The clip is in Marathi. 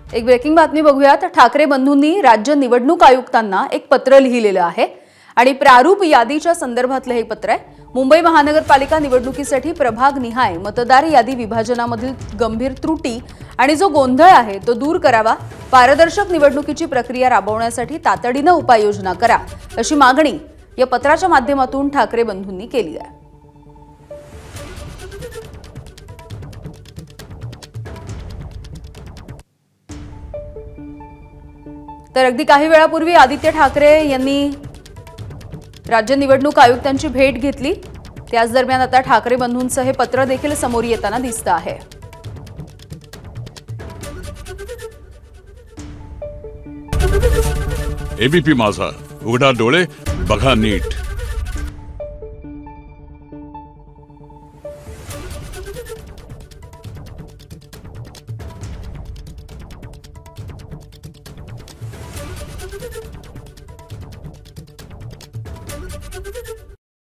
एक ब्रेकिंग बातमी बघूयात। ठाकरे बंधूंनी राज्य निवडणूक आयुक्तांना एक पत्र लिहिलेलं आहे आणि प्रारूप यादीच्या संदर्भातलं हे पत्र आहे। मुंबई महानगरपालिका निवडणुकीसाठी प्रभाग निहाय मतदार यादी विभाजनामधील गंभीर त्रुटी आणि जो गोंधळ आहे तो दूर करावा, पारदर्शक निवडणुकीची प्रक्रिया राबवण्यासाठी तातडीने उपाययोजना करा, अशी मागणी या पत्राच्या माध्यमातून ठाकरे बंधूंनी केली आहे। तर अगदी काही वेळापूर्वी आदित्य ठाकरे यांनी राज्य निवडणूक आयुक्तांची भेट घेतली। त्याच दरम्यान आता ठाकरे बंधूंचं हे पत्र देखील समोर येताना दिसतं आहे। एबीपी माझा, उघडा डोळे बघा नीट।